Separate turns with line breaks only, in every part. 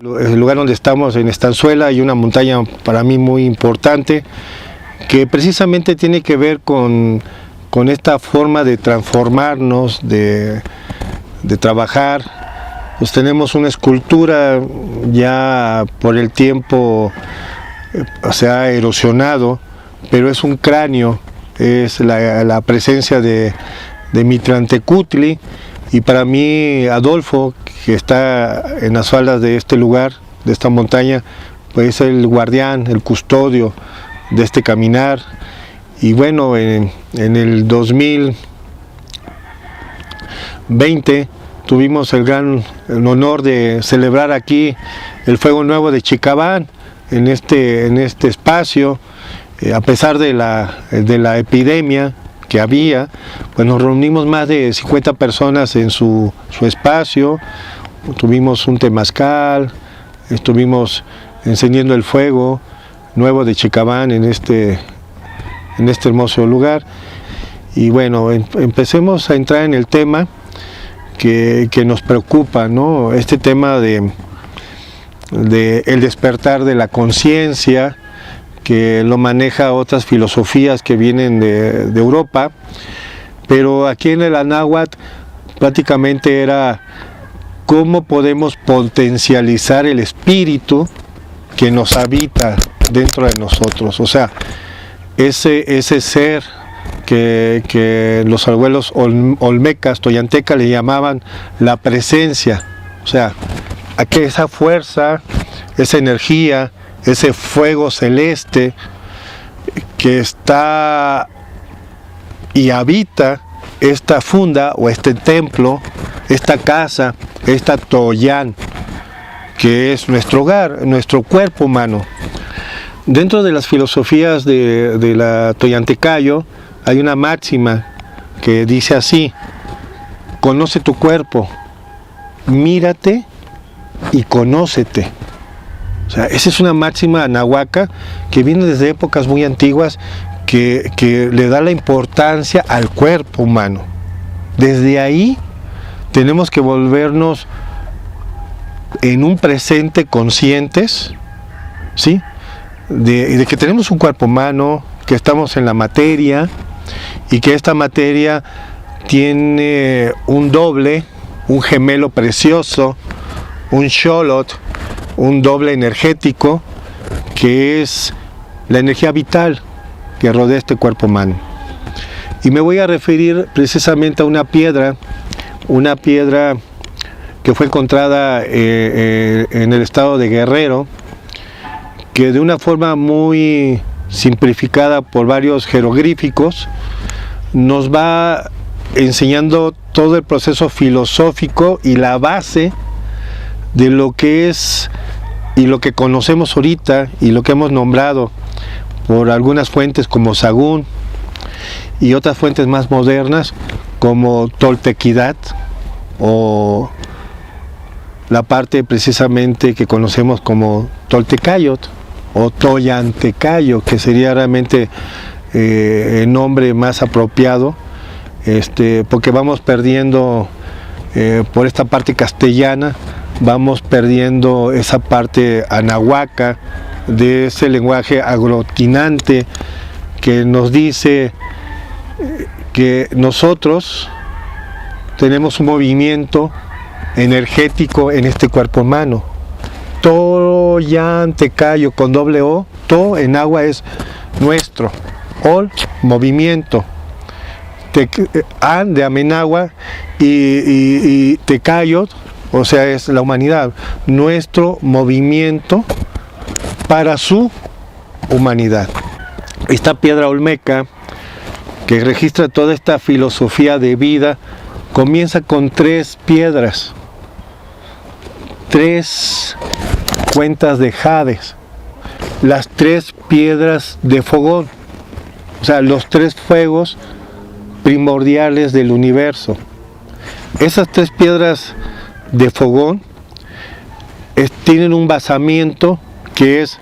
El lugar donde estamos, en Estanzuela, hay una montaña para mí muy importante que precisamente tiene que ver con esta forma de transformarnos, de trabajar. Pues tenemos una escultura ya por el tiempo se ha erosionado, pero es un cráneo, es la presencia de Mitlantecutli, y para mí Adolfo, que está en las faldas de este lugar, de esta montaña, pues es el guardián, el custodio de este caminar. Y bueno, en el 2020 tuvimos el honor de celebrar aquí el Fuego Nuevo de Chicabán, en este espacio, a pesar de la epidemia que había, pues nos reunimos más de 50 personas en su espacio. Tuvimos un temazcal, estuvimos encendiendo el fuego nuevo de Chicabán en este hermoso lugar. Y bueno, empecemos a entrar en el tema que nos preocupa, ¿no? Este tema de el despertar de la conciencia, que lo maneja otras filosofías que vienen de Europa, pero aquí en el Anáhuac prácticamente era cómo podemos potencializar el espíritu que nos habita dentro de nosotros. O sea, ese ser que los abuelos olmecas, toyantecas, le llamaban la presencia. O sea, aquí esa fuerza, esa energía, ese fuego celeste que está y habita esta funda o este templo, esta casa, esta Toyán, que es nuestro hogar, nuestro cuerpo humano. Dentro de las filosofías de la Toyantecayo hay una máxima que dice así: conoce tu cuerpo, mírate y conócete. O sea, esa es una máxima anahuaca que viene desde épocas muy antiguas, que le da la importancia al cuerpo humano. Desde ahí tenemos que volvernos en un presente conscientes, ¿sí? De que tenemos un cuerpo humano, que estamos en la materia y que esta materia tiene un doble, un gemelo precioso, un xolotl, un doble energético, que es la energía vital que rodea este cuerpo humano. Y me voy a referir precisamente a una piedra que fue encontrada en el estado de Guerrero, que de una forma muy simplificada por varios jeroglíficos nos va enseñando todo el proceso filosófico y la base de lo que es y lo que conocemos ahorita y lo que hemos nombrado por algunas fuentes como Sagún y otras fuentes más modernas como Toltequidad, o la parte precisamente que conocemos como Toltecayot o Toyantecayo, que sería realmente el nombre más apropiado, porque vamos perdiendo por esta parte castellana, vamos perdiendo esa parte anahuaca de ese lenguaje aglutinante que nos dice que nosotros tenemos un movimiento energético en este cuerpo humano. Toyantecayo con doble O, to en agua es nuestro, ol, movimiento, an de Amenagua y tecayot, o sea, es la humanidad, nuestro movimiento para su humanidad. Esta piedra olmeca que registra toda esta filosofía de vida comienza con 3 piedras, 3 cuentas de jades, las 3 piedras de fogón, o sea, los 3 fuegos primordiales del universo. Esas 3 piedras de fogón tienen un basamiento que es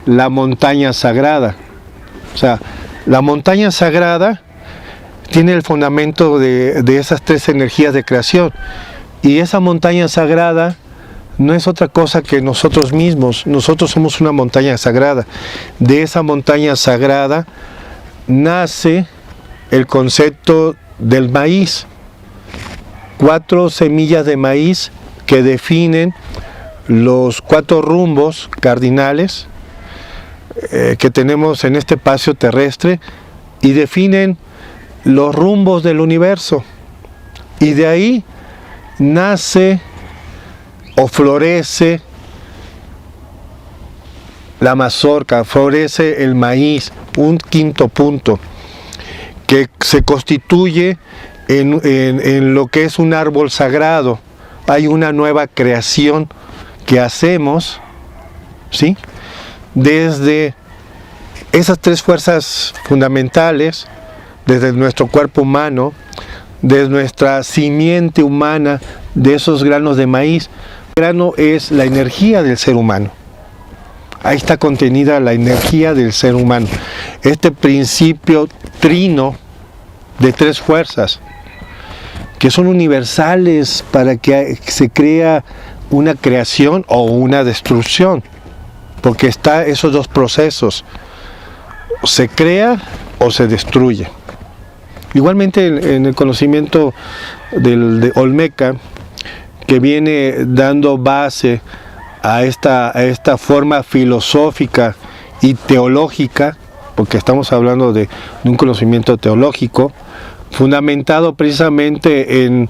la montaña sagrada. O sea, la montaña sagrada tiene el fundamento de esas 3 energías de creación, y esa montaña sagrada no es otra cosa que nosotros mismos. Nosotros somos una montaña sagrada. De esa montaña sagrada nace el concepto del maíz. 4 semillas de maíz que definen los 4 rumbos cardinales que tenemos en este espacio terrestre y definen los rumbos del universo. Y de ahí nace o florece la mazorca, florece el maíz, un quinto punto, que se constituye en lo que es un árbol sagrado. Hay una nueva creación que hacemos, ¿sí?, desde esas 3 fuerzas fundamentales, desde nuestro cuerpo humano, desde nuestra simiente humana, de esos granos de maíz. El grano es la energía del ser humano. Ahí está contenida la energía del ser humano. Este principio trino de 3 fuerzas, que son universales para que se crea una creación o una destrucción, porque está esos 2 procesos, se crea o se destruye. Igualmente en el conocimiento de Olmeca, que viene dando base a esta forma filosófica y teológica, porque estamos hablando de un conocimiento teológico, fundamentado precisamente en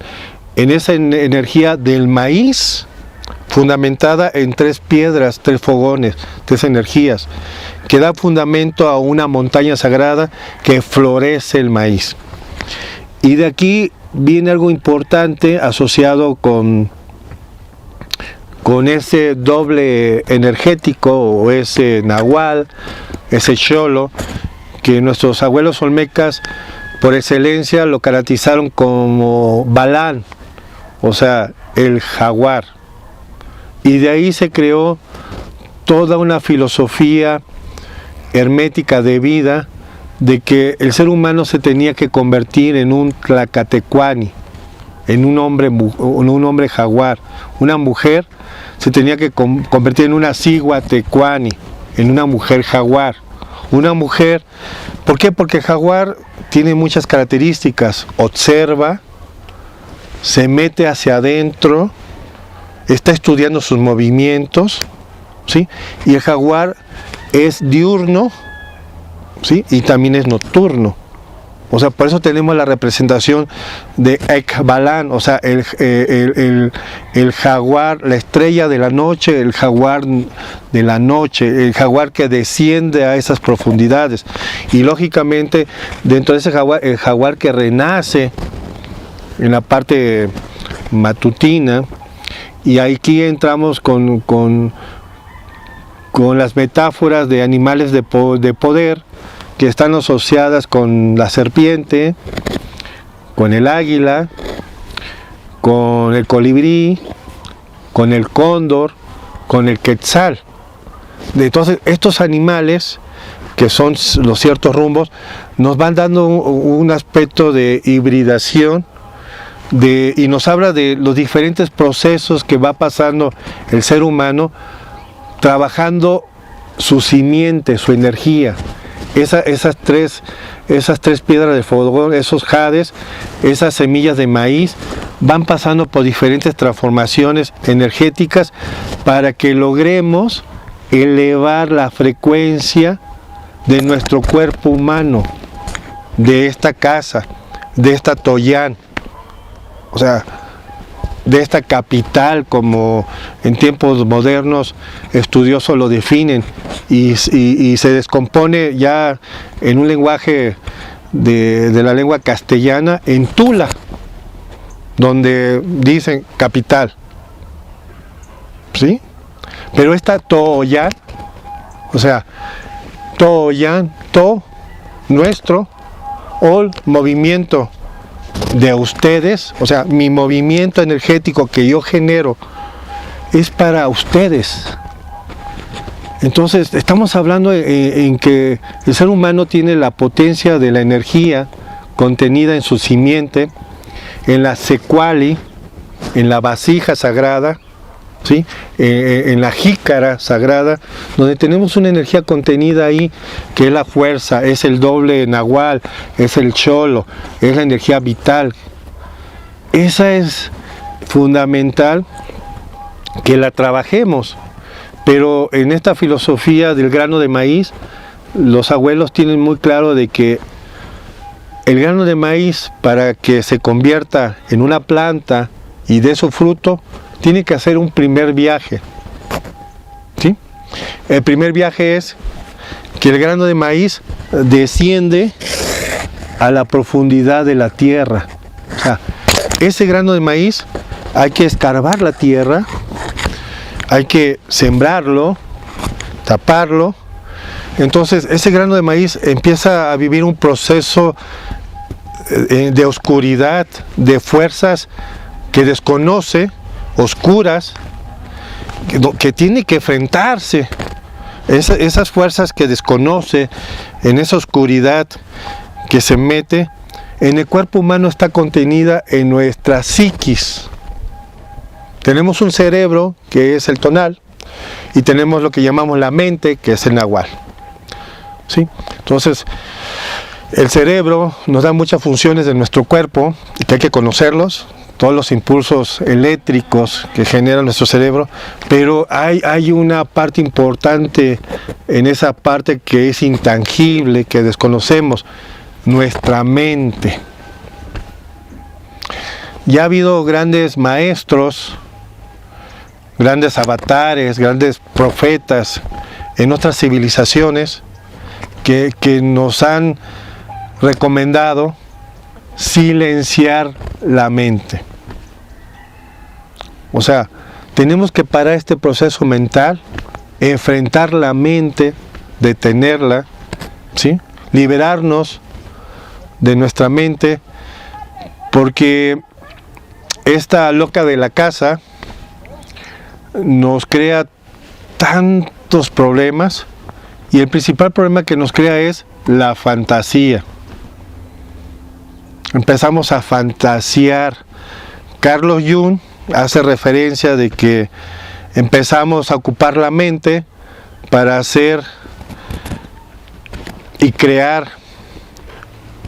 esa energía del maíz, fundamentada en 3 piedras, 3 fogones, 3 energías, que da fundamento a una montaña sagrada que florece el maíz. Y de aquí viene algo importante asociado con ese doble energético o ese nahual, ese xolo, que nuestros abuelos olmecas por excelencia lo caracterizaron como Balán, o sea, el jaguar. Y de ahí se creó toda una filosofía hermética de vida, de que el ser humano se tenía que convertir en un tlacatecuani, en un hombre jaguar. Una mujer se tenía que convertir en una ciguatecuani, en una mujer jaguar. Una mujer, ¿por qué? Porque el jaguar tiene muchas características. Observa, se mete hacia adentro, está estudiando sus movimientos, ¿sí? Y el jaguar es diurno, ¿sí?, y también es nocturno. O sea, por eso tenemos la representación de Ekbalan, o sea, el jaguar, la estrella de la noche, el jaguar de la noche, el jaguar que desciende a esas profundidades. Y lógicamente, dentro de ese jaguar, el jaguar que renace en la parte matutina, y aquí entramos con las metáforas de animales de poder, que están asociadas con la serpiente, con el águila, con el colibrí, con el cóndor, con el quetzal. Entonces, estos animales, que son los ciertos rumbos, nos van dando un aspecto de hibridación, y nos habla de los diferentes procesos que va pasando el ser humano, trabajando su simiente, su energía. Esas tres piedras de fogón, esos jades, esas semillas de maíz, van pasando por diferentes transformaciones energéticas para que logremos elevar la frecuencia de nuestro cuerpo humano, de esta casa, de esta Toyán, o sea, de esta capital, como en tiempos modernos estudiosos lo definen, y se descompone ya en un lenguaje de la lengua castellana en Tula, donde dicen capital, ¿sí? Pero esta Toyán, o sea, Toyán, nuestro, Ol, movimiento de ustedes, o sea, mi movimiento energético que yo genero es para ustedes. Entonces, estamos hablando en que el ser humano tiene la potencia de la energía contenida en su simiente, en la secuali, en la vasija sagrada, ¿sí? En la jícara sagrada, donde tenemos una energía contenida ahí, que es la fuerza, es el doble nahual, es el cholo, es la energía vital. Esa es fundamental que la trabajemos, pero en esta filosofía del grano de maíz, los abuelos tienen muy claro de que el grano de maíz, para que se convierta en una planta y dé su fruto, tiene que hacer un primer viaje, ¿sí? El primer viaje es que el grano de maíz desciende a la profundidad de la tierra. O sea, ese grano de maíz hay que escarbar la tierra, hay que sembrarlo, taparlo. Entonces ese grano de maíz empieza a vivir un proceso de oscuridad, de fuerzas que desconoce, oscuras, que tiene que enfrentarse. Esas fuerzas que desconoce, en esa oscuridad que se mete, en el cuerpo humano está contenida en nuestra psiquis. Tenemos un cerebro, que es el tonal, y tenemos lo que llamamos la mente, que es el nahual, ¿sí? Entonces, el cerebro nos da muchas funciones de nuestro cuerpo, y que hay que conocerlos, todos los impulsos eléctricos que genera nuestro cerebro, pero hay una parte importante en esa parte que es intangible, que desconocemos, nuestra mente. Ya ha habido grandes maestros, grandes avatares, grandes profetas en otras civilizaciones que nos han recomendado silenciar la mente. O sea, tenemos que parar este proceso mental, enfrentar la mente, detenerla, ¿sí? Liberarnos de nuestra mente, porque esta loca de la casa nos crea tantos problemas, y el principal problema que nos crea es la fantasía. Empezamos a fantasear. Carlos Jung hace referencia de que empezamos a ocupar la mente para hacer y crear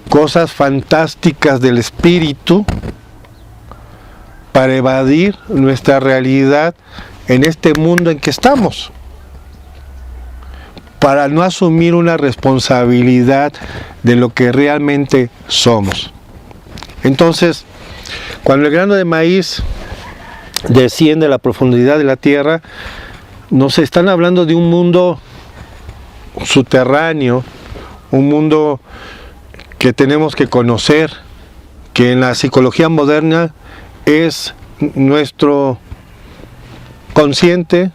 cosas fantásticas del espíritu, para evadir nuestra realidad en este mundo en que estamos, para no asumir una responsabilidad de lo que realmente somos. Entonces, cuando el grano de maíz desciende a la profundidad de la tierra, nos están hablando de un mundo subterráneo, un mundo que tenemos que conocer, que en la psicología moderna es nuestro consciente,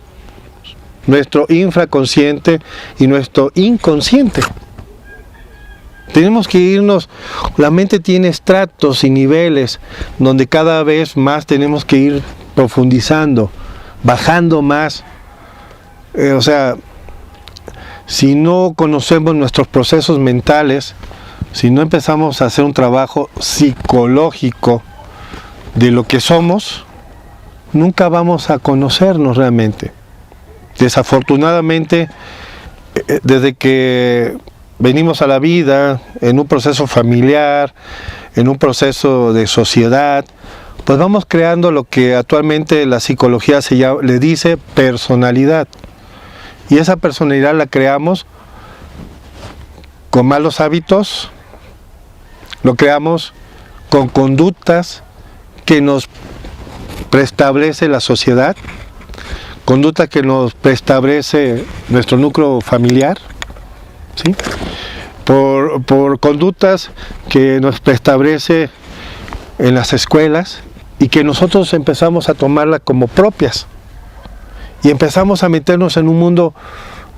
nuestro infraconsciente y nuestro inconsciente. Tenemos que irnos, la mente tiene estratos y niveles donde cada vez más tenemos que ir profundizando, bajando más. O sea, si no conocemos nuestros procesos mentales, si no empezamos a hacer un trabajo psicológico de lo que somos, nunca vamos a conocernos realmente. Desafortunadamente, desde que venimos a la vida, en un proceso familiar, en un proceso de sociedad, pues vamos creando lo que actualmente la psicología le dice personalidad. Y esa personalidad la creamos con malos hábitos, lo creamos con conductas que nos preestablece la sociedad, conducta que nos preestablece nuestro núcleo familiar, ¿sí? Por conductas que nos preestablece en las escuelas y que nosotros empezamos a tomarla como propias y empezamos a meternos en un mundo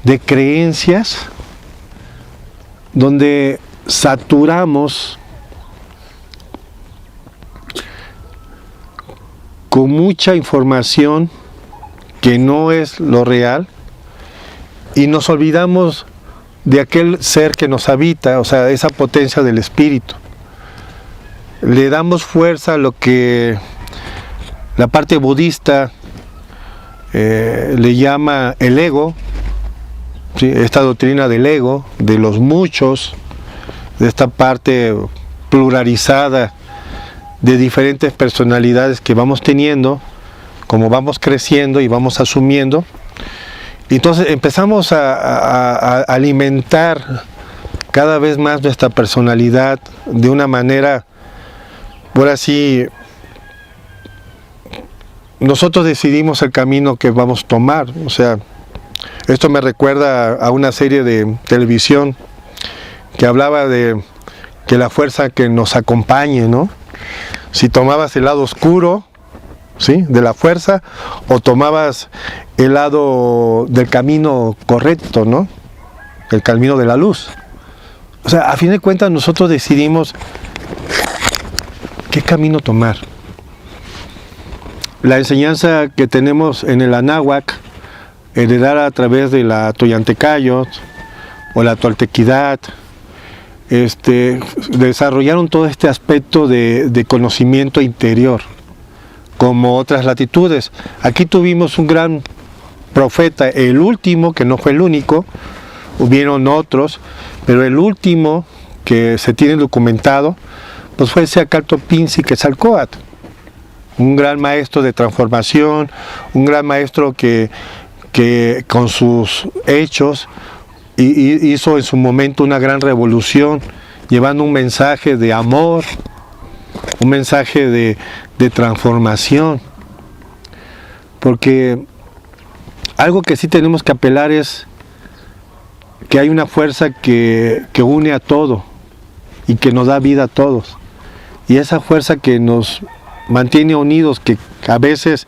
de creencias donde saturamos con mucha información que no es lo real y nos olvidamos de aquel ser que nos habita, o sea, esa potencia del espíritu. Le damos fuerza a lo que la parte budista le llama el ego, ¿sí? Esta doctrina del ego, de los muchos, de esta parte pluralizada de diferentes personalidades que vamos teniendo, como vamos creciendo y vamos asumiendo. Entonces empezamos a alimentar cada vez más nuestra personalidad de una manera, ahora sí, nosotros decidimos el camino que vamos a tomar. O sea, esto me recuerda a una serie de televisión que hablaba de que la fuerza que nos acompañe, ¿no? Si tomabas el lado oscuro, ¿sí?, de la fuerza, o tomabas el lado del camino correcto, ¿no?, el camino de la luz. O sea, a fin de cuentas nosotros decidimos qué camino tomar. La enseñanza que tenemos en el Anáhuac, heredada a través de la Toyantecayot o la Toltequidad, desarrollaron todo este aspecto de conocimiento interior, como otras latitudes. Aquí tuvimos un gran profeta, el último, que no fue el único, hubieron otros, pero el último que se tiene documentado, pues fue Xiacaltopinzi Quetzalcóatl, un gran maestro de transformación, un gran maestro que con sus hechos hizo en su momento una gran revolución, llevando un mensaje de amor, un mensaje de transformación. Porque algo que sí tenemos que apelar es que hay una fuerza que une a todo y que nos da vida a todos. Y esa fuerza que nos mantiene unidos, que a veces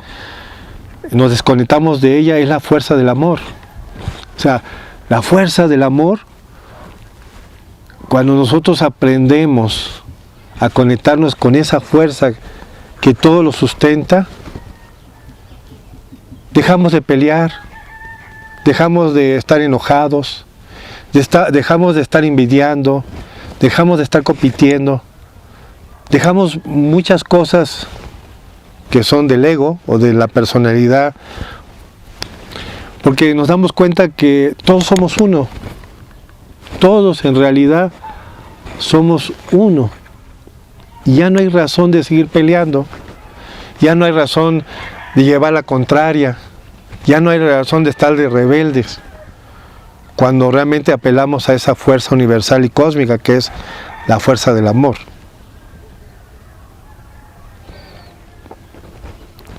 nos desconectamos de ella, es la fuerza del amor. O sea, la fuerza del amor, cuando nosotros aprendemos a conectarnos con esa fuerza que todo lo sustenta, dejamos de pelear, dejamos de estar enojados, dejamos de estar envidiando, dejamos de estar compitiendo, dejamos muchas cosas que son del ego o de la personalidad, porque nos damos cuenta que todos somos uno, todos en realidad somos uno, y ya no hay razón de seguir peleando, ya no hay razón de llevar la contraria, ya no hay razón de estar de rebeldes, cuando realmente apelamos a esa fuerza universal y cósmica que es la fuerza del amor.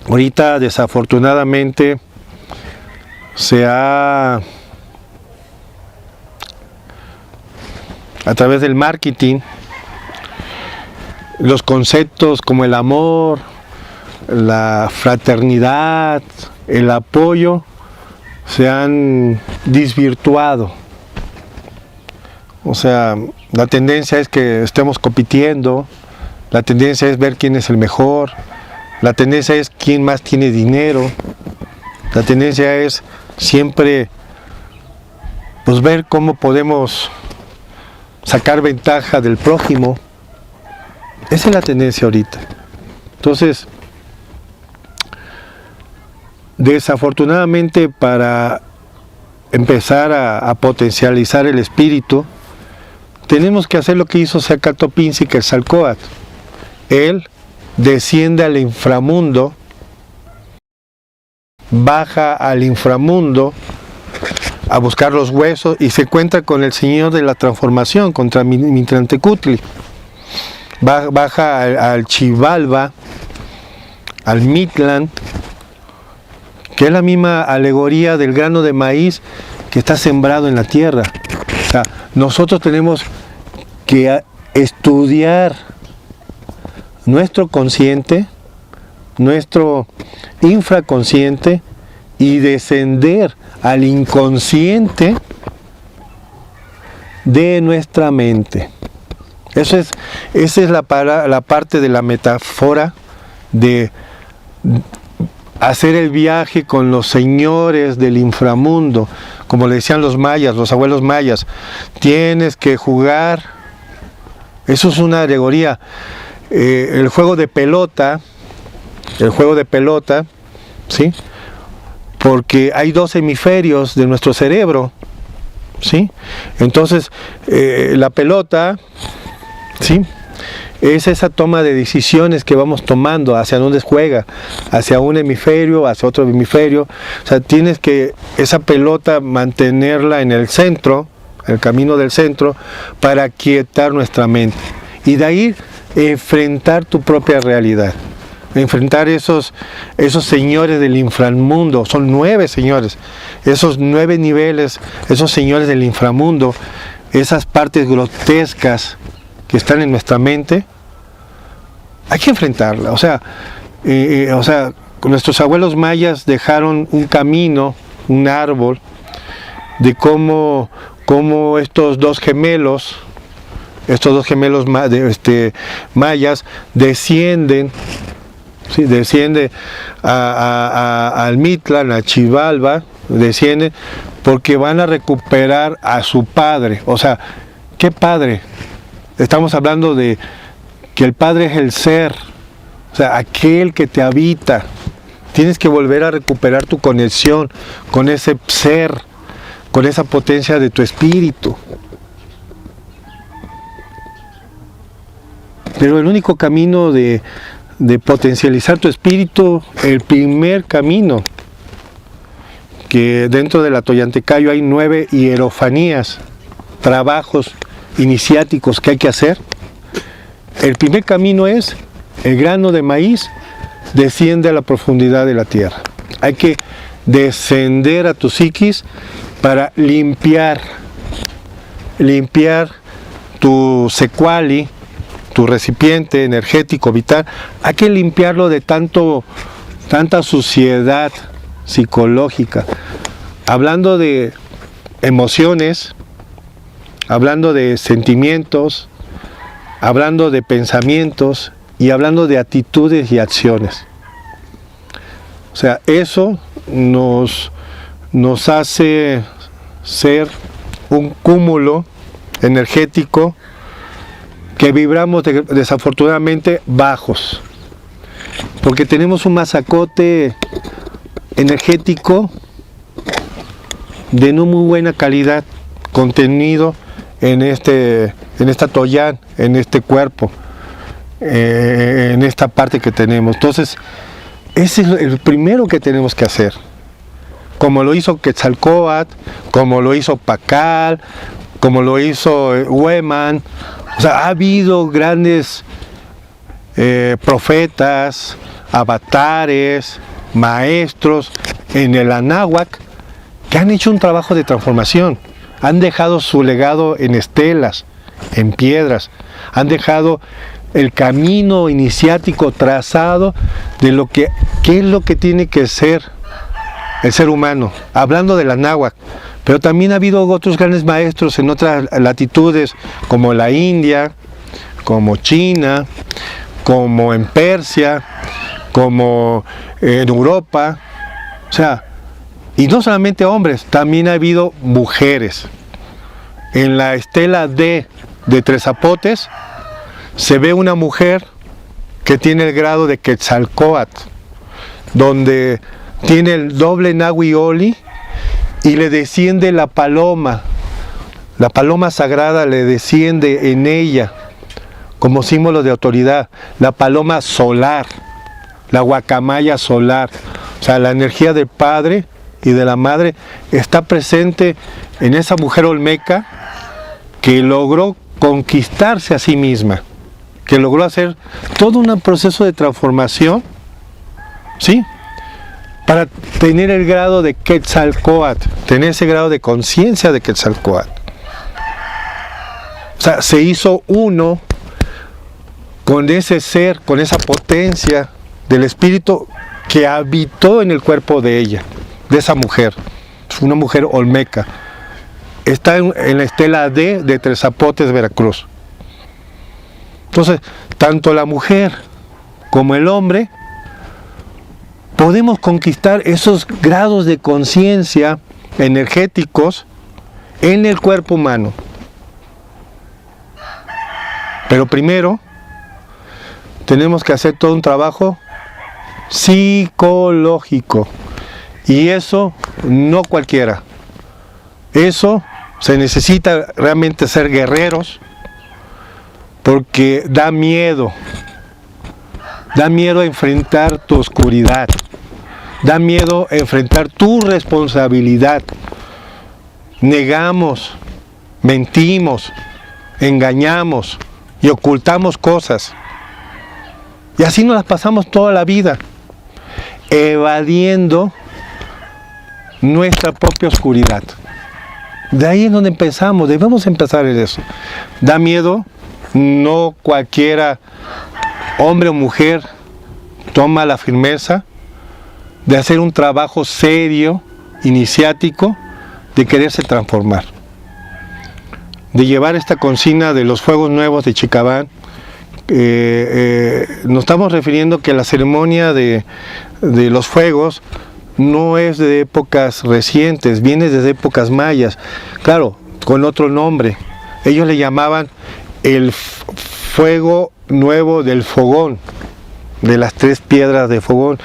Ahorita, desafortunadamente, a través del marketing, los conceptos como el amor, la fraternidad, el apoyo, se han desvirtuado. O sea, la tendencia es que estemos compitiendo, la tendencia es ver quién es el mejor, la tendencia es quién más tiene dinero, la tendencia es siempre pues ver cómo podemos sacar ventaja del prójimo. Esa es la tendencia ahorita. Entonces, desafortunadamente, para empezar a potencializar el espíritu, tenemos que hacer lo que hizo Xiacaltopinzi Quetzalcóatl. Él desciende al inframundo, baja al inframundo a buscar los huesos y se encuentra con el Señor de la Transformación, contra Mitlantecutli. Baja al Xibalba, al Mictlán, que es la misma alegoría del grano de maíz que está sembrado en la tierra. O sea, nosotros tenemos que estudiar nuestro consciente, nuestro infraconsciente, y descender al inconsciente de nuestra mente. Esa es la parte de la metáfora de hacer el viaje con los señores del inframundo, como le decían los mayas, los abuelos mayas. Tienes que jugar, eso es una alegoría. El juego de pelota, ¿sí?, porque hay dos hemisferios de nuestro cerebro, ¿sí? Entonces, la pelota, ¿sí?, es esa toma de decisiones que vamos tomando, hacia dónde juega, hacia un hemisferio, hacia otro hemisferio. O sea, tienes que esa pelota mantenerla en el centro, el camino del centro, para quietar nuestra mente. Y de ahí enfrentar tu propia realidad. Enfrentar esos señores del inframundo. Son 9 señores. Esos 9 niveles, esos señores del inframundo, esas partes grotescas que están en nuestra mente, hay que enfrentarla. O sea, nuestros abuelos mayas dejaron un camino, un árbol, de cómo estos dos gemelos mayas descienden, ¿sí?, descienden al Mictlán, a Xibalba, descienden porque van a recuperar a su padre. O sea, ¿qué padre? Estamos hablando de que el Padre es el ser, o sea, aquel que te habita. Tienes que volver a recuperar tu conexión con ese ser, con esa potencia de tu espíritu. Pero el único camino de potencializar tu espíritu, el primer camino, que dentro de la Toyantecayo hay 9 hierofanías, trabajos iniciáticos que hay que hacer. El primer camino es: el grano de maíz desciende a la profundidad de la tierra. Hay que descender a tu psiquis para limpiar tu secuali, tu recipiente energético vital. Hay que limpiarlo de tanta suciedad psicológica. Hablando de emociones, hablando de sentimientos, hablando de pensamientos y hablando de actitudes y acciones. O sea, eso nos hace ser un cúmulo energético que vibramos desafortunadamente bajos, porque tenemos un masacote energético de no muy buena calidad contenido en esta toyán, en este cuerpo, en esta parte que tenemos. Entonces, ese es el primero que tenemos que hacer, como lo hizo Quetzalcóatl, como lo hizo Pacal, como lo hizo Hueman. O sea, ha habido grandes profetas, avatares, maestros en el Anáhuac que han hecho un trabajo de transformación. Han dejado su legado en estelas, en piedras. Han dejado el camino iniciático trazado de qué es lo que tiene que ser el ser humano. Hablando del Anáhuac. Pero también ha habido otros grandes maestros en otras latitudes, como la India, como China, como en Persia, como en Europa. O sea, y no solamente hombres, también ha habido mujeres. En la estela de Tres Zapotes se ve una mujer que tiene el grado de Quetzalcóatl, donde tiene el doble Nahui-Oli y le desciende la paloma sagrada le desciende en ella como símbolo de autoridad, la paloma solar, la guacamaya solar. O sea, la energía del Padre y de la Madre está presente en esa mujer olmeca que logró conquistarse a sí misma, que logró hacer todo un proceso de transformación, ¿sí?, para tener el grado de Quetzalcóatl, tener ese grado de conciencia de Quetzalcóatl. O sea, se hizo uno con ese ser, con esa potencia del espíritu que habitó en el cuerpo de ella, de esa mujer. Es una mujer olmeca. Está en la estela de Tres Zapotes, Veracruz. Entonces, tanto la mujer como el hombre podemos conquistar esos grados de conciencia energéticos en el cuerpo humano. Pero primero tenemos que hacer todo un trabajo psicológico. Y eso no cualquiera. Eso se necesita realmente ser guerreros, porque da miedo. Da miedo enfrentar tu oscuridad. Da miedo enfrentar tu responsabilidad. Negamos, mentimos, engañamos y ocultamos cosas. Y así nos las pasamos toda la vida, evadiendo nuestra propia oscuridad. De ahí es donde empezamos, debemos empezar en eso. Da miedo, no cualquiera hombre o mujer toma la firmeza de hacer un trabajo serio, iniciático, de quererse transformar. De llevar esta consigna de los fuegos nuevos de Chicabán. Nos estamos refiriendo que la ceremonia de los fuegos no es de épocas recientes, viene desde épocas mayas, claro, con otro nombre. Ellos le llamaban el fuego nuevo del fogón, de las 3 piedras de fogón.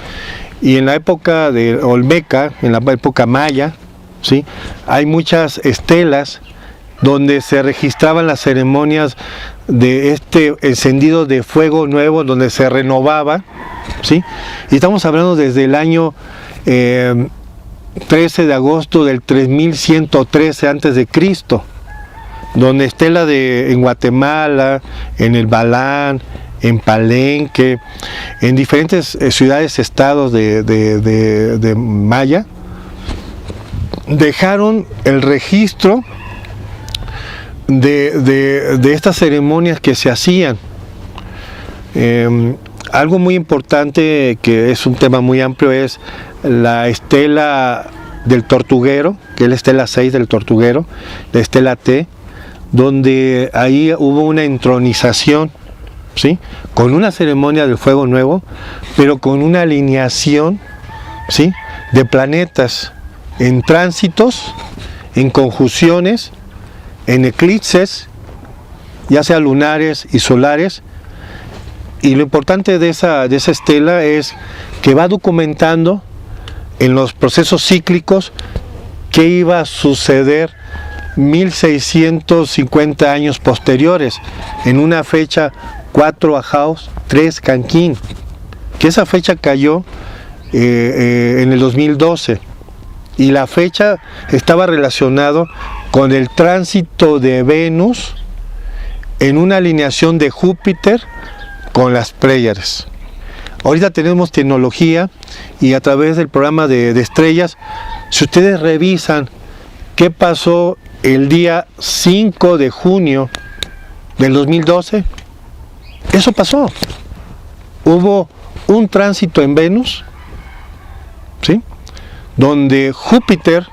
Y en la época de Olmeca, en la época maya, ¿sí?, hay muchas estelas donde se registraban las ceremonias de este encendido de fuego nuevo, donde se renovaba, ¿sí? Y estamos hablando desde el año 13 de agosto del 3113 a.C., donde estela en Guatemala, en el Balán, en Palenque, en diferentes ciudades, estados de Maya, dejaron el registro de estas ceremonias que se hacían. Algo muy importante, que es un tema muy amplio, es la estela del tortuguero, que es la estela 6 del tortuguero, la estela T, donde ahí hubo una entronización, ¿sí?, con una ceremonia del fuego nuevo, pero con una alineación, ¿sí?, de planetas en tránsitos, en conjunciones, en eclipses, ya sea lunares y solares. Y lo importante de esa estela es que va documentando en los procesos cíclicos qué iba a suceder 1650 años posteriores, en una fecha 4 Ajaos, 3 Canquín, que esa fecha cayó en el 2012, y la fecha estaba relacionado con el tránsito de Venus en una alineación de Júpiter con las Pléyades. Ahorita tenemos tecnología, y a través del programa de estrellas, si ustedes revisan qué pasó el día 5 de junio del 2012, eso pasó. Hubo un tránsito en Venus, ¿sí?, donde Júpiter,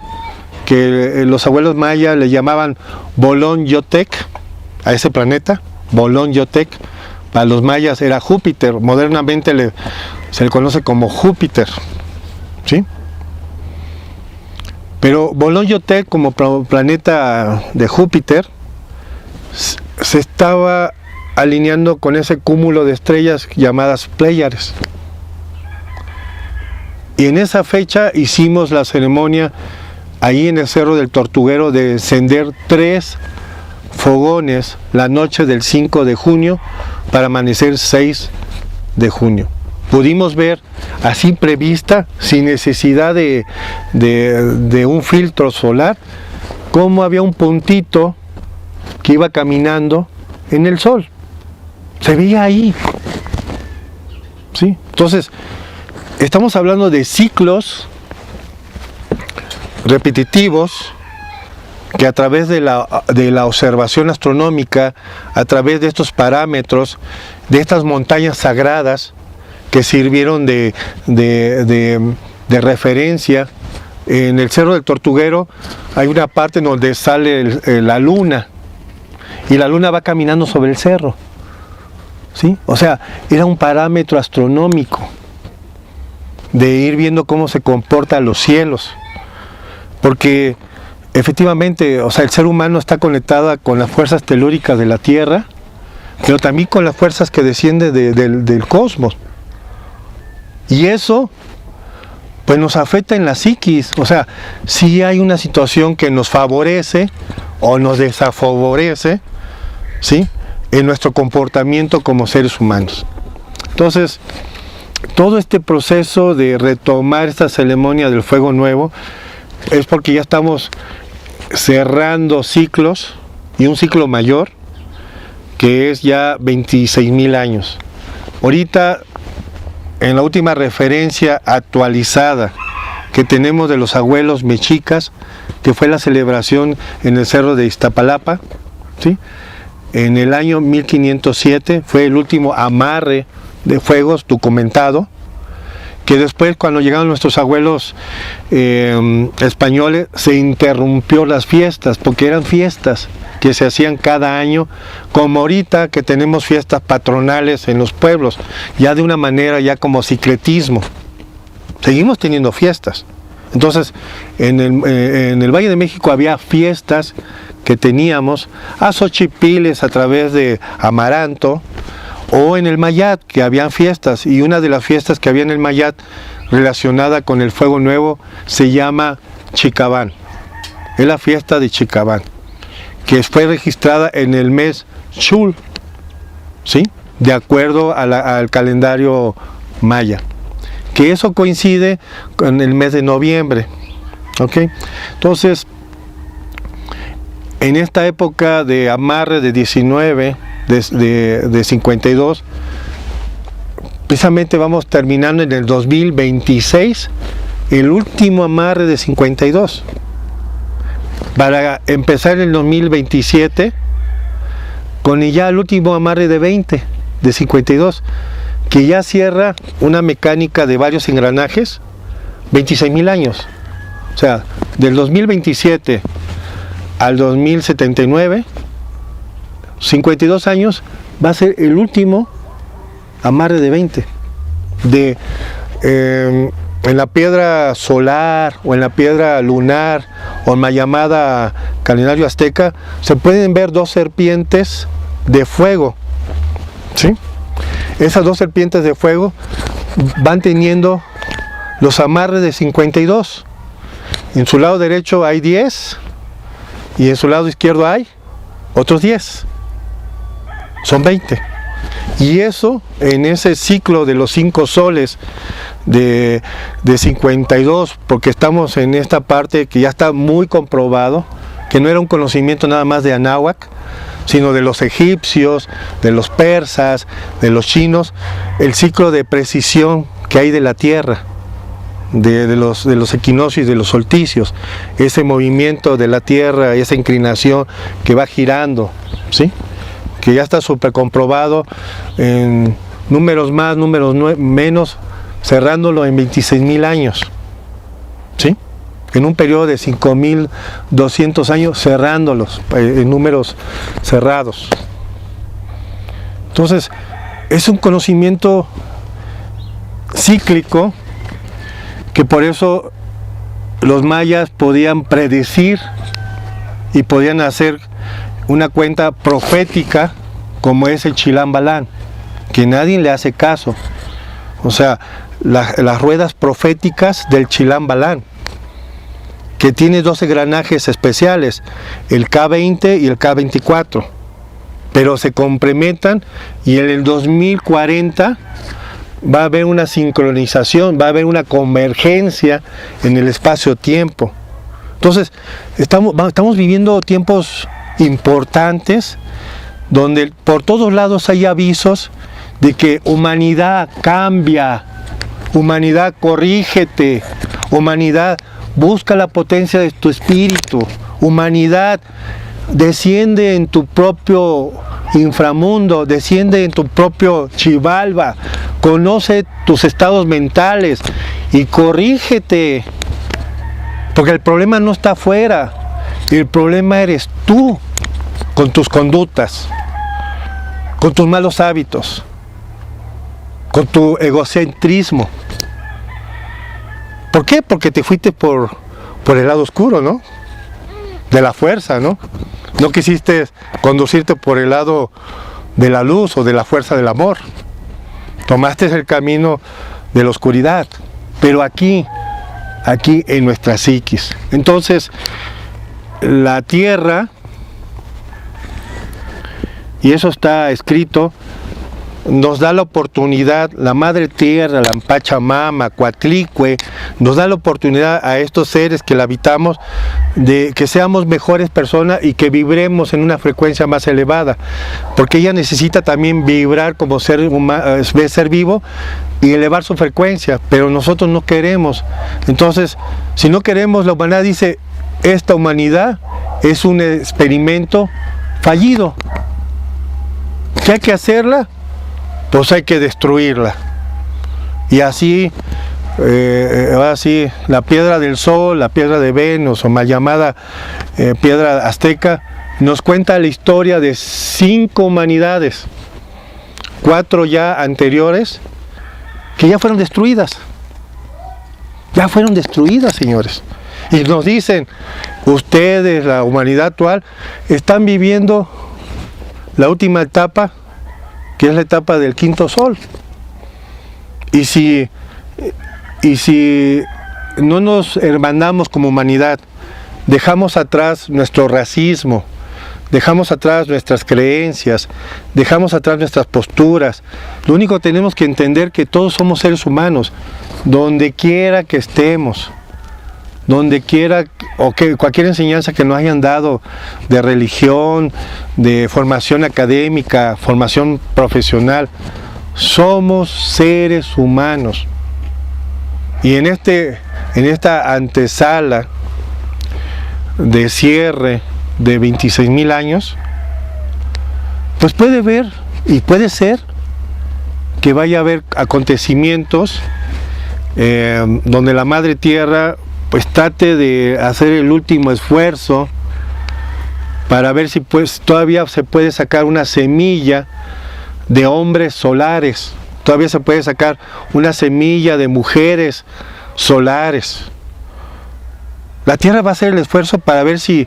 que los abuelos mayas le llamaban Bolón Yotec, a ese planeta, Bolón Yotec, para los mayas era Júpiter, modernamente se le conoce como Júpiter, ¿sí? Pero Bolón Yotec, como planeta de Júpiter, se estaba alineando con ese cúmulo de estrellas llamadas Pléyades. Y en esa fecha hicimos la ceremonia ahí en el Cerro del Tortuguero de encender 3 fogones la noche del 5 de junio para amanecer 6 de junio. Pudimos ver a simple vista, sin necesidad de un filtro solar, cómo había un puntito que iba caminando en el sol. Se veía ahí, ¿sí? Entonces, estamos hablando de ciclos repetitivos que a través de la observación astronómica, a través de estos parámetros, de estas montañas sagradas que sirvieron de referencia. En el Cerro del Tortuguero hay una parte en donde sale la luna, y la luna va caminando sobre el cerro, ¿sí? O sea, era un parámetro astronómico de ir viendo cómo se comportan los cielos, porque efectivamente, o sea, el ser humano está conectado con las fuerzas telúricas de la Tierra, pero también con las fuerzas que descienden del cosmos. Y eso pues nos afecta en la psiquis. O sea, sí hay una situación que nos favorece o nos desfavorece, ¿sí?, en nuestro comportamiento como seres humanos. Entonces, todo este proceso de retomar esta ceremonia del fuego nuevo es porque ya estamos cerrando ciclos, y un ciclo mayor que es ya 26,000 años. Ahorita, en la última referencia actualizada que tenemos de los abuelos mexicas, que fue la celebración en el cerro de Iztapalapa, ¿sí?, en el año 1507 fue el último amarre de fuegos documentado, que después, cuando llegaron nuestros abuelos españoles, se interrumpió las fiestas, porque eran fiestas que se hacían cada año, como ahorita que tenemos fiestas patronales en los pueblos, ya de una manera ya como sincretismo. Seguimos teniendo fiestas. Entonces, en el Valle de México había fiestas que teníamos a Xochipiles a través de Amaranto, o en el Mayat, que habían fiestas, y una de las fiestas que había en el Mayat relacionada con el fuego nuevo se llama Chicabán. Es la fiesta de Chicabán, que fue registrada en el mes Chul, ¿sí?, de acuerdo al calendario maya, que eso coincide con el mes de noviembre, ¿ok? Entonces, en esta época de amarre de 19, de 52, precisamente vamos terminando en el 2026, el último amarre de 52, para empezar en el 2027 con ya el último amarre de 20, de 52, que ya cierra una mecánica de varios engranajes, 26,000 años. O sea, del 2027 al 2079, 52 años, va a ser el último amarre de 20. En la piedra solar o en la piedra lunar o en la llamada calendario azteca se pueden ver dos serpientes de fuego, ¿sí? Esas dos serpientes de fuego van teniendo los amarres de 52. En su lado derecho hay 10 y en su lado izquierdo hay otros 10. Son 20. Y eso, en ese ciclo de los 5 soles de 52, porque estamos en esta parte que ya está muy comprobado, que no era un conocimiento nada más de Anáhuac, sino de los egipcios, de los persas, de los chinos, el ciclo de precisión que hay de la Tierra, de los equinoccios y de los solsticios, ese movimiento de la Tierra, esa inclinación que va girando, ¿sí?, que ya está súper comprobado en números más, números menos, cerrándolo en 26,000 años, ¿sí?, en un periodo de 5,200 años, cerrándolos en números cerrados. Entonces, es un conocimiento cíclico, que por eso los mayas podían predecir y podían hacer una cuenta profética, como es el Chilam Balán, que nadie le hace caso. O sea, las ruedas proféticas del Chilam Balán, que tiene 2 engranajes especiales, el K20 y el K24, pero se complementan, y en el 2040 va a haber una sincronización, va a haber una convergencia en el espacio-tiempo. Entonces, estamos viviendo tiempos importantes, donde por todos lados hay avisos de que humanidad cambia, humanidad corrígete, humanidad busca la potencia de tu espíritu, humanidad desciende en tu propio inframundo, desciende en tu propio Xibalba, conoce tus estados mentales y corrígete, porque el problema no está afuera, el problema eres tú, con tus conductas, con tus malos hábitos, con tu egocentrismo. ¿Por qué? Porque te fuiste por el lado oscuro, ¿no?, de la fuerza, ¿no? No quisiste conducirte por el lado de la luz o de la fuerza del amor. Tomaste el camino de la oscuridad. Pero aquí, aquí en nuestra psiquis. Entonces, la tierra, y eso está escrito, nos da la oportunidad, la Madre Tierra, la Pachamama, Coatlicue, nos da la oportunidad a estos seres que la habitamos de que seamos mejores personas y que vibremos en una frecuencia más elevada, porque ella necesita también vibrar como ser vivo y elevar su frecuencia, pero nosotros no queremos. Entonces, si no queremos, la humanidad dice, esta humanidad es un experimento fallido. ¿Qué hay que hacerla? Pues hay que destruirla. Y así, la piedra del Sol, la piedra de Venus, o mal llamada piedra azteca, nos cuenta la historia de 5 humanidades, 4 ya anteriores, que ya fueron destruidas. Ya fueron destruidas, señores. Y nos dicen, ustedes, la humanidad actual, están viviendo la última etapa, que es la etapa del quinto sol. Y si no nos hermanamos como humanidad, dejamos atrás nuestro racismo, dejamos atrás nuestras creencias, dejamos atrás nuestras posturas, lo único que tenemos que entender que todos somos seres humanos, donde quiera que estemos, donde quiera, o que cualquier enseñanza que nos hayan dado de religión, de formación académica, formación profesional, somos seres humanos. Y en esta antesala de cierre de 26,000 años, pues puede ver y puede ser que vaya a haber acontecimientos donde la Madre Tierra pues trate de hacer el último esfuerzo para ver si pues todavía se puede sacar una semilla de hombres solares, todavía se puede sacar una semilla de mujeres solares. La Tierra va a hacer el esfuerzo para ver si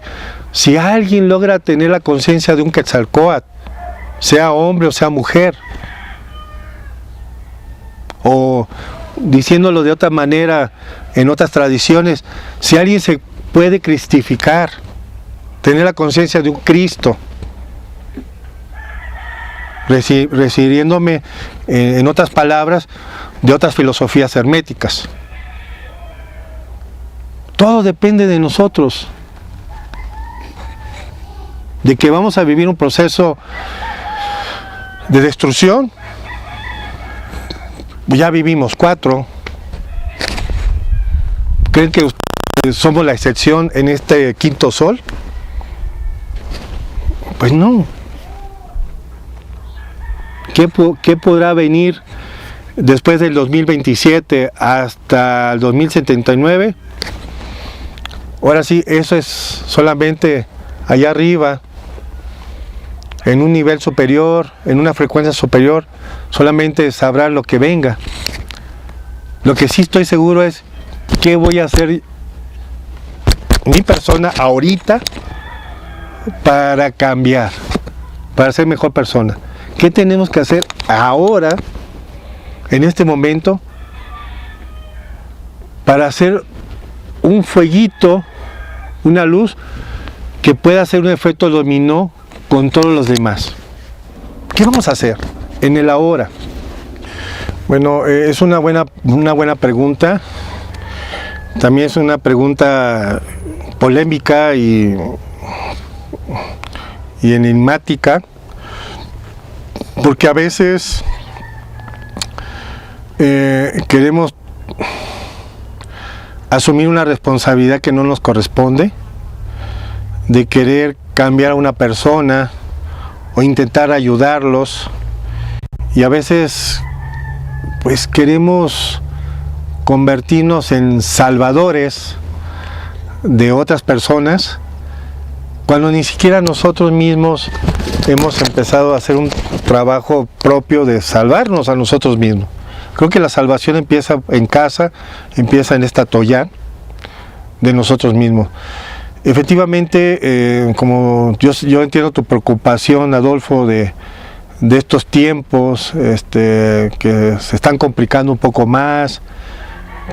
alguien logra tener la conciencia de un Quetzalcóatl, sea hombre o sea mujer, o diciéndolo de otra manera, en otras tradiciones, si alguien se puede cristificar, tener la conciencia de un Cristo, refiriéndome en otras palabras de otras filosofías herméticas. Todo depende de nosotros, de que vamos a vivir un proceso de destrucción. Ya vivimos 4. ¿Creen que somos la excepción en este quinto sol? Pues no. ¿Qué podrá venir después del 2027 hasta el 2079? Ahora sí, eso es solamente allá arriba, en un nivel superior, en una frecuencia superior, solamente sabrá lo que venga. Lo que sí estoy seguro es qué voy a hacer mi persona ahorita para cambiar, para ser mejor persona. ¿Qué tenemos que hacer ahora, en este momento, para hacer un fueguito, una luz que pueda hacer un efecto dominó con todos los demás? ¿Qué vamos a hacer en el ahora? Bueno, es una buena pregunta. También es una pregunta polémica y enigmática, porque a veces queremos asumir una responsabilidad que no nos corresponde, de querer cambiar a una persona o intentar ayudarlos, y a veces pues queremos convertirnos en salvadores de otras personas cuando ni siquiera nosotros mismos hemos empezado a hacer un trabajo propio de salvarnos a nosotros mismos. Creo que la salvación empieza en casa, empieza en esta toya de nosotros mismos. Efectivamente, como yo entiendo tu preocupación, Adolfo, de estos tiempos que se están complicando un poco más,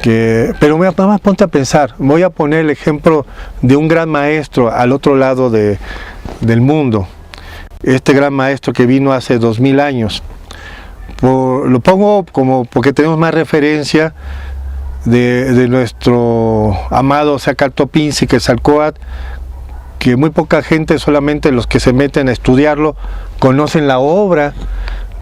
Pero nada más ponte a pensar, voy a poner el ejemplo de un gran maestro al otro lado del mundo, este gran maestro que vino hace 2000 años. Lo pongo como porque tenemos más referencia de nuestro amado Sacaltopinzi Quetzalcóatl, que muy poca gente, solamente los que se meten a estudiarlo, conocen la obra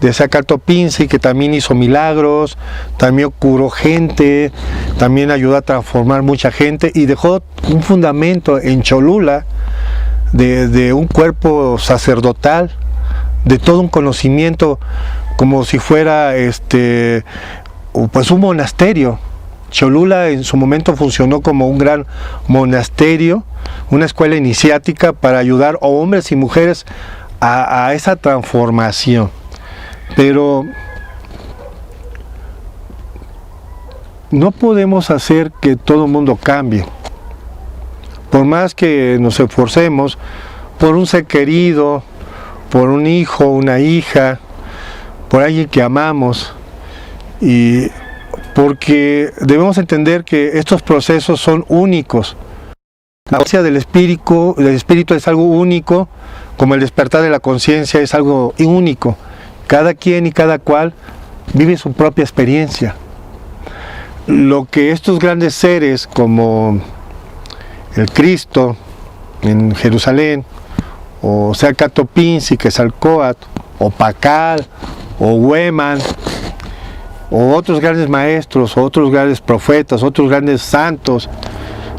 de Sacaltopinzi, que también hizo milagros, también curó gente, también ayudó a transformar mucha gente y dejó un fundamento en Cholula de un cuerpo sacerdotal, de todo un conocimiento, como si fuera pues un monasterio. Cholula en su momento funcionó como un gran monasterio, una escuela iniciática para ayudar a hombres y mujeres a esa transformación. Pero no podemos hacer que todo el mundo cambie. Por más que nos esforcemos por un ser querido, por un hijo, una hija, por alguien que amamos, y porque debemos entender que estos procesos son únicos. La conciencia del espíritu es algo único, como el despertar de la conciencia es algo único. Cada quien y cada cual vive su propia experiencia. Lo que estos grandes seres como el Cristo en Jerusalén, o Sacaltopinzi, Quetzalcóatl, o Pacal, o Hueman, o otros grandes maestros, o otros grandes profetas, otros grandes santos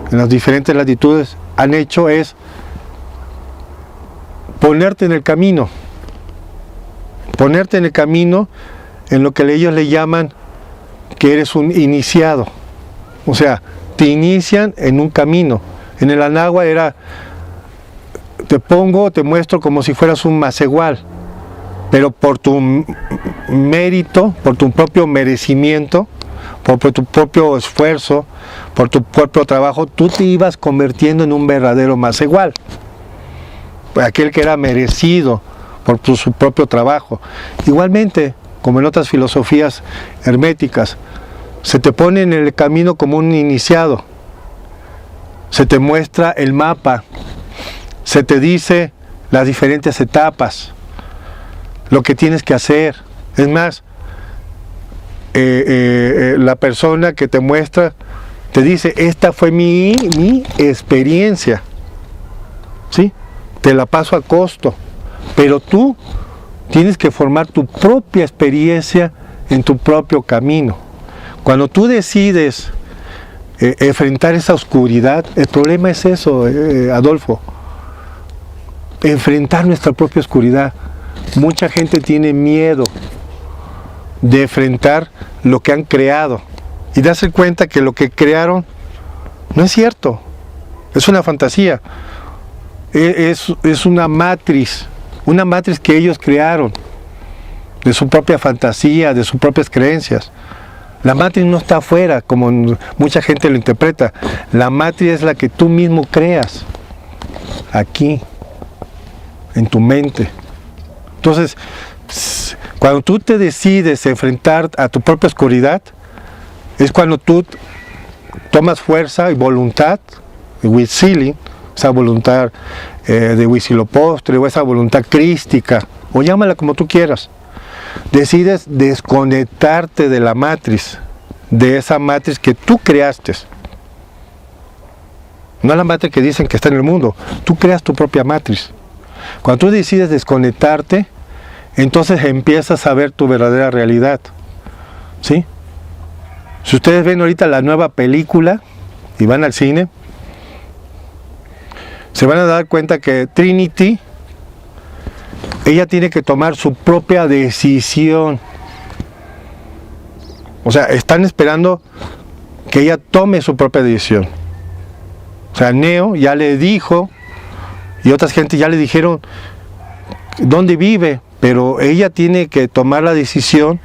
en las diferentes latitudes han hecho es ponerte en el camino. Ponerte en el camino en lo que ellos le llaman que eres un iniciado. O sea, te inician en un camino. En el Anáhuac era, te muestro como si fueras un macehual, pero por tu mérito, por tu propio merecimiento, por tu propio esfuerzo, por tu propio trabajo, tú te ibas convirtiendo en un verdadero macehual. Aquel que era merecido por su propio trabajo. Igualmente, como en otras filosofías herméticas, se te pone en el camino como un iniciado, se te muestra el mapa, se te dice las diferentes etapas, lo que tienes que hacer. Es más, la persona que te muestra te dice, esta fue mi experiencia, ¿sí? Te la paso a costo. Pero tú tienes que formar tu propia experiencia en tu propio camino. Cuando tú decides enfrentar esa oscuridad, el problema es eso, Adolfo. Enfrentar nuestra propia oscuridad. Mucha gente tiene miedo de enfrentar lo que han creado y darse cuenta que lo que crearon no es cierto, es una fantasía, es una matriz que ellos crearon de su propia fantasía, de sus propias creencias. La matriz no está afuera, como mucha gente lo interpreta. La matriz es la que tú mismo creas, aquí, en tu mente. Entonces, cuando tú te decides enfrentar a tu propia oscuridad, es cuando tú tomas fuerza y voluntad, Huitzili, esa voluntad de Huitzilopochtli, o esa voluntad crística, o llámala como tú quieras. Decides desconectarte de la matriz, de esa matriz que tú creaste. No la matriz que dicen que está en el mundo, tú creas tu propia matriz. Cuando tú decides desconectarte, entonces empiezas a ver tu verdadera realidad, ¿sí? Si ustedes ven ahorita la nueva película y van al cine, se van a dar cuenta que Trinity, ella tiene que tomar su propia decisión. O sea, están esperando que ella tome su propia decisión. O sea, Neo ya le dijo, y otras gente ya le dijeron dónde vive, pero ella tiene que tomar la decisión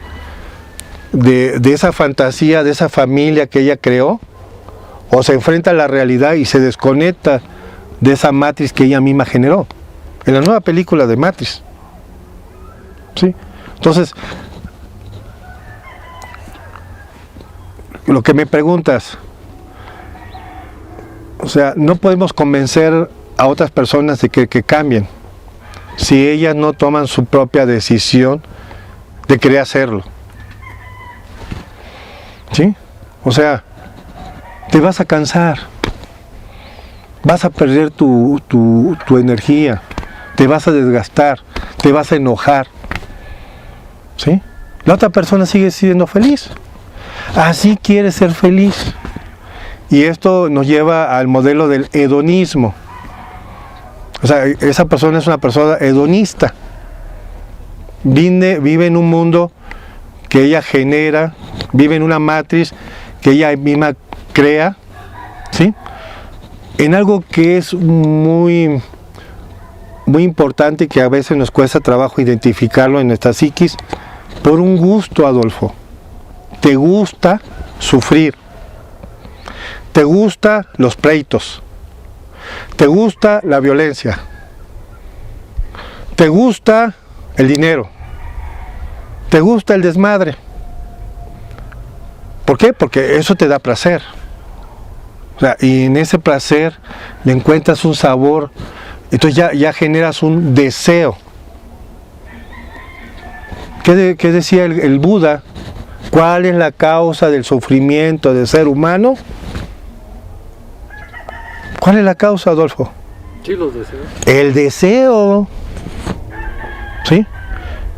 de esa fantasía, de esa familia que ella creó, o se enfrenta a la realidad y se desconecta de esa matriz que ella misma generó, en la nueva película de Matrix, ¿sí? Entonces, lo que me preguntas, o sea, no podemos convencer a otras personas de que cambien si ellas no toman su propia decisión de querer hacerlo. ¿Sí? O sea, te vas a cansar, vas a perder tu energía, te vas a desgastar, te vas a enojar. ¿Sí? La otra persona sigue siendo feliz. Así quiere ser feliz. Y esto nos lleva al modelo del hedonismo. O sea, esa persona es una persona hedonista. Vive en un mundo que ella genera, vive en una matriz que ella misma crea, ¿sí? En algo que es muy importante, que a veces nos cuesta trabajo identificarlo en nuestra psiquis, por un gusto, Adolfo. Te gusta sufrir, te gusta los pleitos, te gusta la violencia, te gusta el dinero, te gusta el desmadre. ¿Por qué? Porque eso te da placer. O sea, y en ese placer le encuentras un sabor, entonces ya generas un deseo. ¿Qué decía el Buda? ¿Cuál es la causa del sufrimiento del ser humano? ¿Cuál es la causa, Adolfo?
Sí, los deseos.
El deseo. ¿Sí?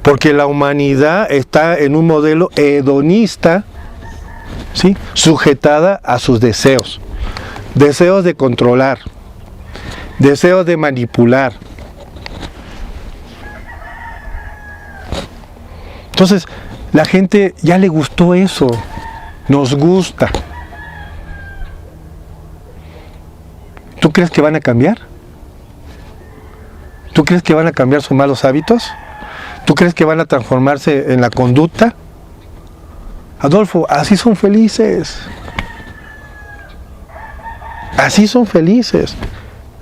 Porque la humanidad está en un modelo hedonista, ¿sí? Sujetada a sus deseos. Deseos de controlar, deseos de manipular. Entonces, la gente ya le gustó eso, nos gusta. ¿Tú crees que van a cambiar? ¿Tú crees que van a cambiar sus malos hábitos? ¿Tú crees que van a transformarse en la conducta? Adolfo, así son felices. Así son felices.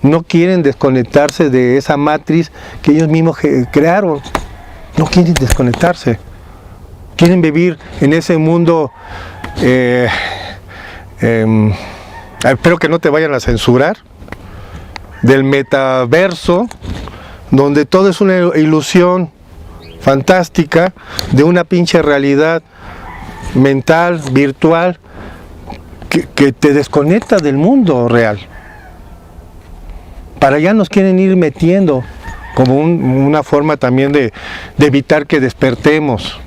No quieren desconectarse de esa matriz que ellos mismos crearon. No quieren desconectarse. Quieren vivir en ese mundo. Espero que no te vayan a censurar. Del metaverso, donde todo es una ilusión fantástica de una pinche realidad mental, virtual, que te desconecta del mundo real. Para allá nos quieren ir metiendo como una forma también de evitar que despertemos,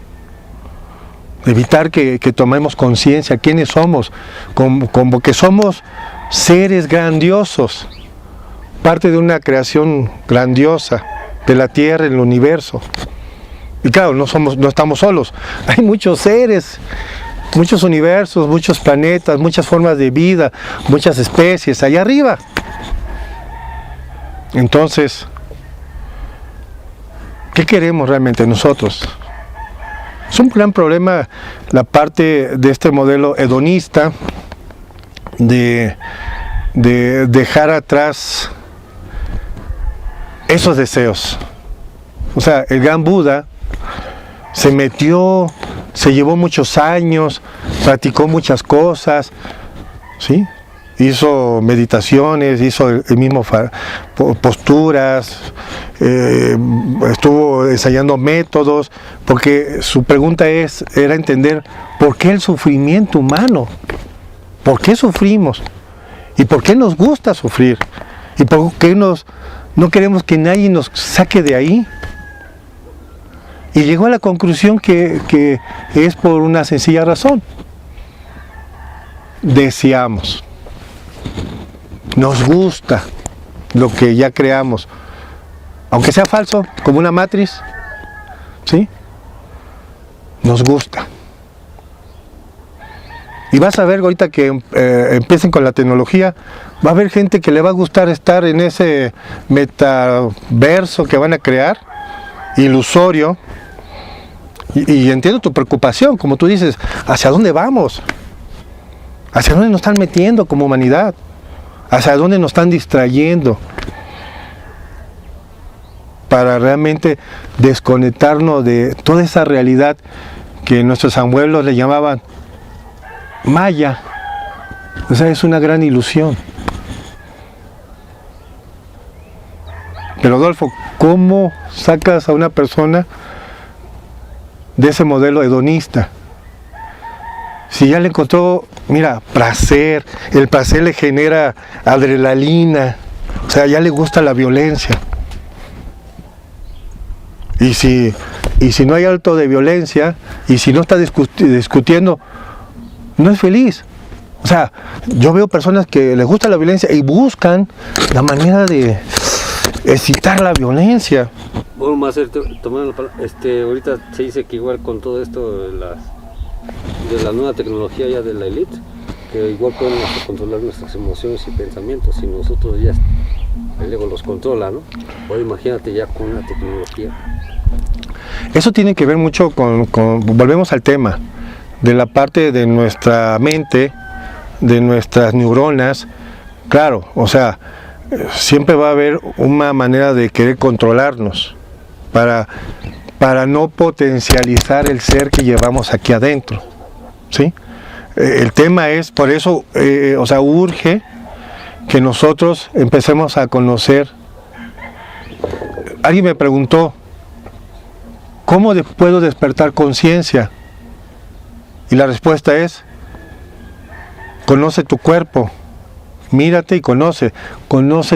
de evitar que tomemos conciencia, quiénes somos, como que somos seres grandiosos, parte de una creación grandiosa de la Tierra, el universo. Y claro, no estamos solos, hay muchos seres, muchos universos, muchos planetas, muchas formas de vida, muchas especies allá arriba. Entonces, ¿qué queremos realmente nosotros? Es un gran problema la parte de este modelo hedonista, de dejar atrás esos deseos. O sea, el gran Buda se metió, se llevó muchos años, practicó muchas cosas, ¿sí? Hizo meditaciones, hizo el mismo posturas, estuvo ensayando métodos, porque su pregunta era entender por qué el sufrimiento humano, por qué sufrimos, y por qué nos gusta sufrir, y por qué no queremos que nadie nos saque de ahí. Y llegó a la conclusión que es por una sencilla razón. Deseamos. Nos gusta lo que ya creamos. Aunque sea falso, como una matriz, ¿sí? Nos gusta. Y vas a ver ahorita que empiecen con la tecnología, va a haber gente que le va a gustar estar en ese metaverso que van a crear, ilusorio. Y entiendo tu preocupación, como tú dices, ¿hacia dónde vamos? ¿Hacia dónde nos están metiendo como humanidad? ¿Hacia dónde nos están distrayendo? Para realmente desconectarnos de toda esa realidad que nuestros abuelos le llamaban maya. O sea, es una gran ilusión. Pero Adolfo, ¿cómo sacas a una persona de ese modelo hedonista? Si ya le encontró, mira, placer, el placer le genera adrenalina, o sea, ya le gusta la violencia. Y si no hay alto de violencia, y si no está discutiendo, no es feliz. O sea, yo veo personas que les gusta la violencia y buscan la manera de excitar la violencia.
Bueno, Master, tomando la palabra, ahorita se dice que igual con todo esto de la nueva tecnología ya de la élite, que igual podemos controlar nuestras emociones y pensamientos, y nosotros ya el ego los controla, ¿no? Ahora imagínate ya con una tecnología.
Eso tiene que ver mucho con volvemos al tema, de la parte de nuestra mente, de nuestras neuronas. Claro, o sea, siempre va a haber una manera de querer controlarnos para no potencializar el ser que llevamos aquí adentro, ¿sí? El tema es, por eso, o sea, urge que nosotros empecemos a conocer. Alguien me preguntó, ¿cómo puedo despertar conciencia? Y la respuesta es, conoce tu cuerpo, mírate y conoce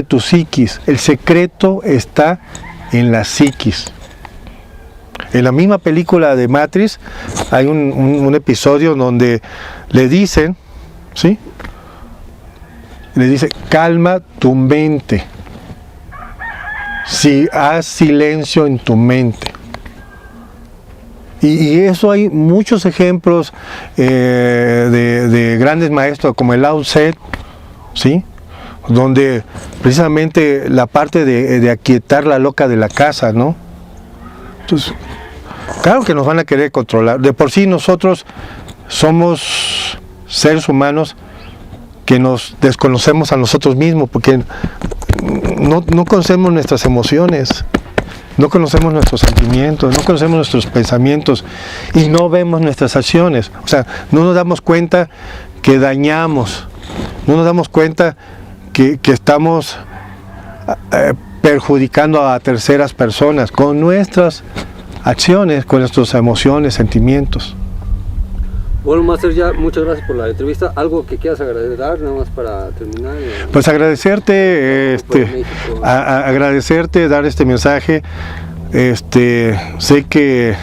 tu psiquis. El secreto está en la psiquis. En la misma película de Matrix hay un episodio donde le dicen, ¿sí? Le dice, calma tu mente. Si haz silencio en tu mente. Y eso hay muchos ejemplos de grandes maestros como el Lao Tse, ¿sí? Donde precisamente la parte de aquietar la loca de la casa, ¿no? Entonces, claro que nos van a querer controlar. De por sí nosotros somos seres humanos que nos desconocemos a nosotros mismos, porque no conocemos nuestras emociones, no conocemos nuestros sentimientos, no conocemos nuestros pensamientos y no vemos nuestras acciones. O sea, no nos damos cuenta que dañamos, no nos damos cuenta que estamos perjudicando a terceras personas con nuestras acciones, con nuestras emociones, sentimientos.
Bueno, Master, ya muchas gracias por la entrevista. ¿Algo que quieras agradecer, nada más para terminar?
Pues agradecerte, agradecerte, dar este mensaje. Sé que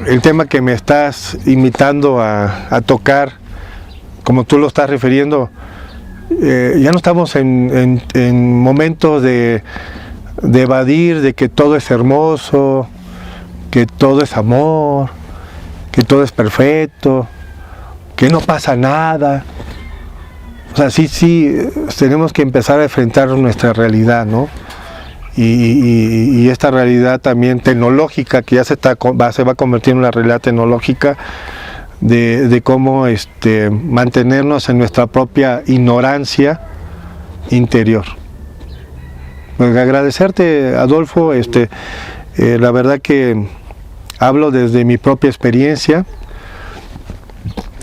el tema que me estás invitando a tocar, como tú lo estás refiriendo, ya no estamos en momentos de evadir, de que todo es hermoso, que todo es amor, que todo es perfecto, que no pasa nada. O sea, sí, tenemos que empezar a enfrentar nuestra realidad, ¿no? Y esta realidad también tecnológica, que ya se va a convertir en una realidad tecnológica, de cómo mantenernos en nuestra propia ignorancia interior. Pues agradecerte, Adolfo, la verdad que hablo desde mi propia experiencia.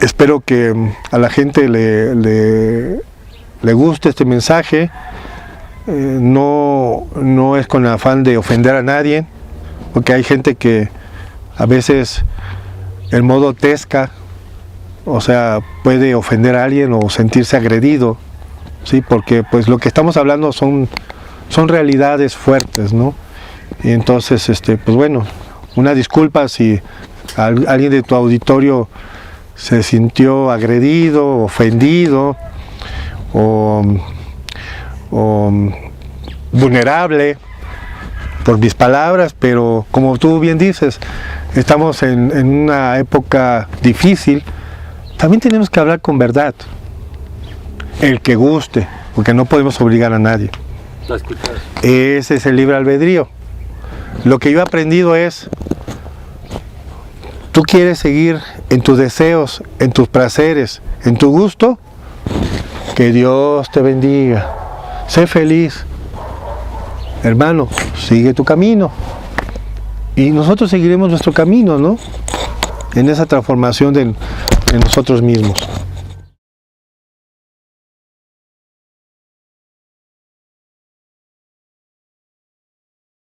Espero que a la gente le guste este mensaje. No es con afán de ofender a nadie, porque hay gente que a veces el modo tesca, o sea, puede ofender a alguien o sentirse agredido, ¿sí? Porque pues lo que estamos hablando son realidades fuertes, ¿no? Y entonces, pues bueno, una disculpa si alguien de tu auditorio se sintió agredido, ofendido o vulnerable por mis palabras, pero como tú bien dices, estamos en una época difícil. También tenemos que hablar con verdad, el que guste, porque no podemos obligar a nadie. Ese es el libre albedrío. Lo que yo he aprendido es, tú quieres seguir en tus deseos, en tus placeres, en tu gusto, que Dios te bendiga, sé feliz, hermano, sigue tu camino y nosotros seguiremos nuestro camino, ¿no? en esa transformación de nosotros mismos.